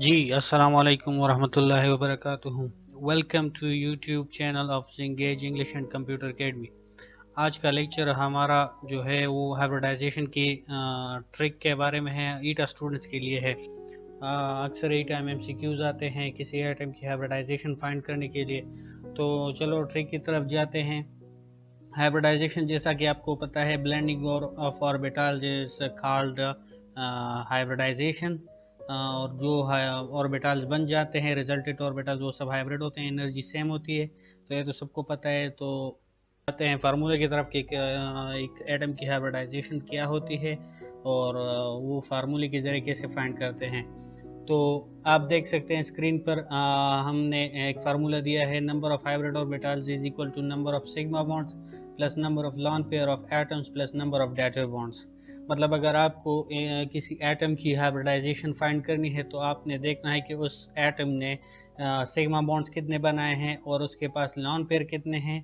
जी, अस्सलाम वालेकुम वरहमतुल्लाहि वबरकातुहू। Welcome to YouTube channel of जिंगेज इंग्लिश एंड कंप्यूटर अकेडमी। आज का लेक्चर हमारा जो है वो हाइब्रिडाइजेशन की ट्रिक के बारे में है, ईटा स्टूडेंट्स के लिए है। अक्सर ही टाइम एमसीक्यूज आते हैं किसी आइटम की हाइब्रिडाइजेशन फाइंड करने के लिए। तो चलो ट्रिक की तरफ जाते हैं। हाइब्रिडाइजेशन जैसा कि आपको पता है, blending of orbital is called hybridization. और जो ऑर्बिटल्स बन जाते हैं, रिजल्टेंट ऑर्बिटल्स, वो सब हाइब्रिड होते हैं, एनर्जी सेम होती है। तो ये तो सबको पता है। तो आते हैं फार्मूले की तरफ कि एक एटम की हाइब्रिडाइजेशन क्या होती है और वो फार्मूले के जरिए कैसे फाइंड करते हैं। तो आप देख सकते हैं स्क्रीन पर हमने एक फार्मूला दिया है। Number of hybrid orbitals is equal to number of sigma bonds plus number of lone pair of atoms plus number of dative bonds. मतलब अगर आपको किसी एटम की हाइब्रिडाइजेशन फाइंड करनी है तो आपने देखना है कि उस एटम ने सिग्मा बॉन्ड्स कितने बनाए हैं और उसके पास लॉन पेयर कितने हैं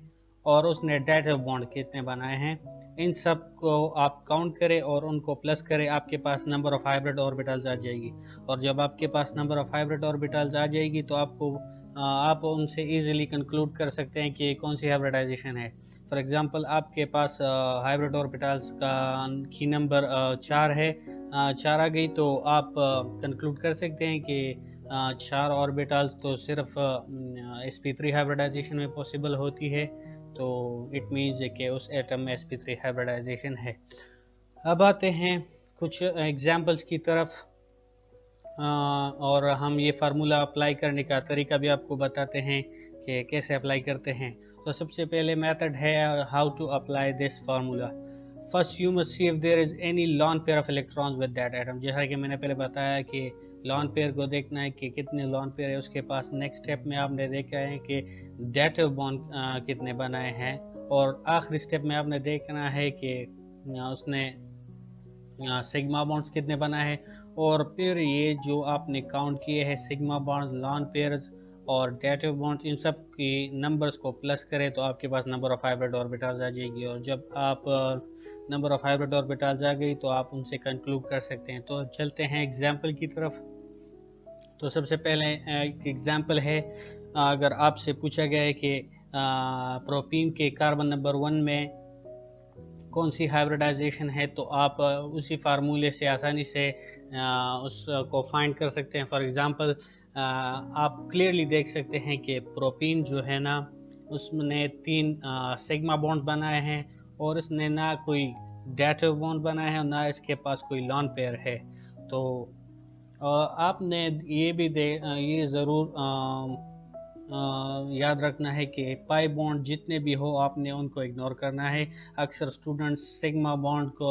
और उसने डेटिव बॉन्ड कितने बनाए हैं। इन सब को आप काउंट करें और उनको प्लस करें, आपके पास नंबर ऑफ हाइब्रिड ऑर्बिटल्स आ जाएगी। और जब आपके पास नंबर ऑफ हाइब्रिड ऑर्बिटल्स आ जाएगी तो आप उनसे इजीली कंक्लूड कर सकते हैं कि कौन सी हाइब्रिडाइजेशन है। फॉर एग्जांपल, आपके पास हाइब्रिड ऑर्बिटल्स की नंबर 4 है, 4 आ गई तो आप कंक्लूड कर सकते हैं कि 4 ऑर्बिटल्स तो सिर्फ sp3 हाइब्रिडाइजेशन में पॉसिबल होती है। तो इट मीन्स कि उस एटम में sp3 हाइब्रिडाइजेशन है। अब आते हैं कुछ एग्जांपल्स की तरफ, और हम ये फार्मूला अप्लाई करने का तरीका भी आपको बताते हैं कि कैसे अप्लाई करते हैं। तो सबसे पहले मेथड है how to apply this formula. First you must see if there is any lone pair of electrons with that atom. जैसा कि मैंने पहले बताया कि लॉन पेयर को देखना है कि कितने लॉन पेयर है उसके पास। नेक्स्ट स्टेप में आपने देखा है कि डेटिव बॉन्ड कितने बनाए हैं। और आखिरी स्टेप में आपने देखना है कि उसने सिग्मा बॉन्ड्स कितने बनाए हैं। और फिर ये जो आपने काउंट किए हैं सिग्मा बॉन्ड्स, लॉन पेयर्स और डेटिव बॉन्ड्स, इन सब की नंबर्स को प्लस करें तो आपके पास नंबर ऑफ हाइब्रिड ऑर्बिटल्स आ जाएगी। और जब आप नंबर ऑफ हाइब्रिड ऑर्बिटल्स आ गई तो आप उनसे कंक्लूड कर सकते हैं। तो चलते हैं एग्जाम्पल की तरफ। तो सबसे पहले एक एग्जाम्पल है, अगर आपसे पूछा गया है कि प्रोपीन के कार्बन नंबर 1 में कौन सी हाइब्रिडाइजेशन है, तो आप उसी फार्मूले से आसानी से उसको फाइंड कर सकते हैं। फॉर एग्जांपल, आप क्लियरली देख सकते हैं कि प्रोपीन जो है ना, उसने 3 सिग्मा बॉन्ड बनाए हैं और इसने ना कोई डेटिव बॉन्ड बनाया है और ना इसके पास कोई लॉन पेयर है। तो आपने ये ज़रूर याद रखना है कि पाई बॉन्ड जितने भी हो आपने उनको इग्नोर करना है। अक्सर स्टूडेंट्स सिग्मा बॉन्ड को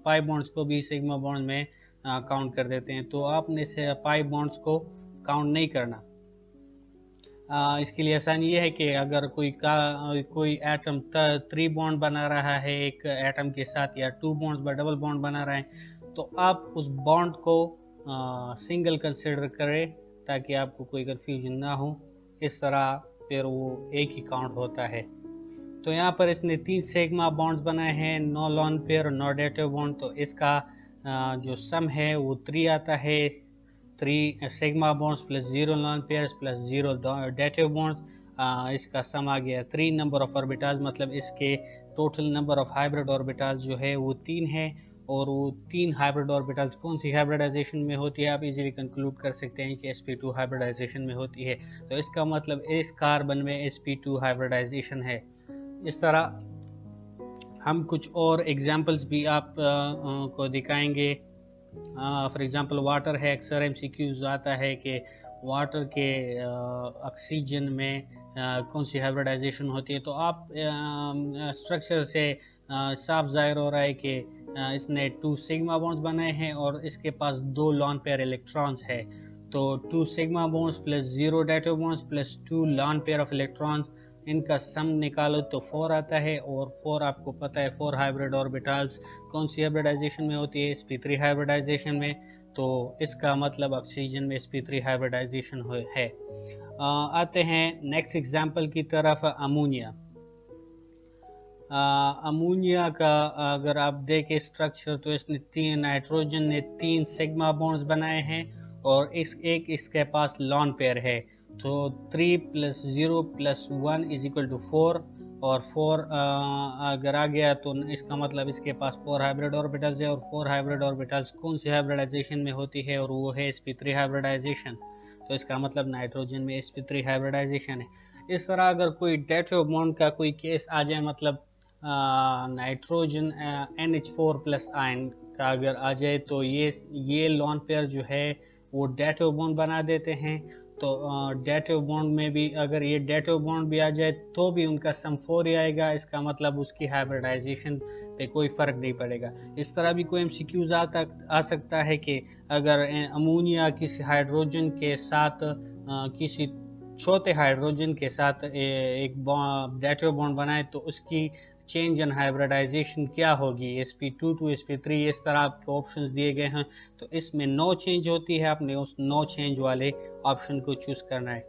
पाई बॉन्ड्स को भी सिग्मा बॉन्ड में काउंट कर देते हैं, तो आपने से पाई बॉन्ड्स को काउंट नहीं करना। इसके लिए आसानी ये है कि अगर कोई एटम 3 बॉन्ड बना रहा है एक एटम के साथ, या 2 बॉन्ड्स पर डबल बॉन्ड बना रहा है, तो आप उस बॉन्ड को सिंगल कंसिडर करें ताकि आपको कोई कंफ्यूजन ना हो। इस तरह फिर वो एक ही काउंट होता है। तो यहाँ पर इसने 3 सिग्मा बॉन्ड्स बनाए हैं, नो लॉन पेयर और नो डेटिव बॉन्ड। तो इसका जो सम है वो 3 आता है। 3 sigma bonds plus 0 lawn pairs plus 0 dative bonds, इसका सम आ गया 3 नंबर ऑफ ऑर्बिटल्स। मतलब इसके total number of hybrid orbitals जो है वो 3 है। और वो 3 हाइब्रिड ऑर्बिटल्स कौन सी हाइब्रिडाइजेशन में होती है, आप इजीली कंक्लूड कर सकते हैं कि sp2 हाइब्रिडाइजेशन में होती है। तो इसका मतलब इस कार्बन में sp2 हाइब्रिडाइजेशन है। इस तरह हम कुछ और एग्जाम्पल्स भी आप को दिखाएंगे। फॉर एग्जांपल, वाटर है। अक्सर एमसीक्यूज आता है कि वाटर के ऑक्सीजन में कौन सी हाइब्रिडाइजेशन होती है। तो आप स्ट्रक्चर से साफ जाहिर हो रहा है कि इसने 2 सिग्मा बॉन्ड्स बनाए हैं और इसके पास 2 लॉन पेयर इलेक्ट्रॉन्स है। तो 2 sigma bonds plus 0 dative bonds plus 2 lawn pair of electrons, इनका सम निकालो तो 4 आता है। और 4 आपको पता है 4 हाइब्रिड ऑर्बिटल्स कौन सी हाइब्रिडाइजेशन में होती है, sp3 हाइब्रिडाइजेशन में। तो इसका मतलब ऑक्सीजन में sp3 हाइब्रिडाइजेशन है। आते हैं नेक्स्ट एग्जांपल की तरफ, अमोनिया। अमोनिया का अगर आप देखें स्ट्रक्चर, तो इसने 3 नाइट्रोजन ने 3 सिग्मा बॉन्ड्स बनाए हैं और इसके पास लॉन पेयर है, तो 3 + 0 + 1 = 4, और 4 अगर आ गया तो इसका मतलब इसके पास 4 हाइब्रिड ऑर्बिटल्स है, और 4 हाइब्रिड ऑर्बिटल्स कौन सी हाइब्रिडाइजेशन में होती है, और वो है sp3 हाइब्रिडाइजेशन। तो इसका मतलब नाइट्रोजन में sp3 हाइब्रिडाइजेशन है। इस तरह अगर कोई डेटो बॉन्ड का कोई केस आ जाए, मतलब नाइट्रोजन NH4+ आयन का अगर आ जाए, तो ये लॉन पेयर जो है वो डेटो बॉन्ड बना देते हैं। तो डेटो बॉन्ड में भी अगर ये डेटो बॉन्ड भी आ जाए तो भी उनका सम 4 ही आएगा, इसका मतलब उसकी हाइब्रिडाइजेशन पे कोई फ़र्क नहीं पड़ेगा। इस तरह भी कोई MCQs आ सकता है कि अगर अमोनिया किसी हाइड्रोजन के साथ किसी चौथे हाइड्रोजन के साथ एक डेटो बॉन्ड बनाए तो उसकी चेंज इन हाइब्रिडाइजेशन क्या होगी, sp2 to sp3, इस तरह आपके ऑप्शंस दिए गए हैं। तो इसमें नो चेंज होती है, आपने उस नो चेंज वाले ऑप्शन को चूज करना है।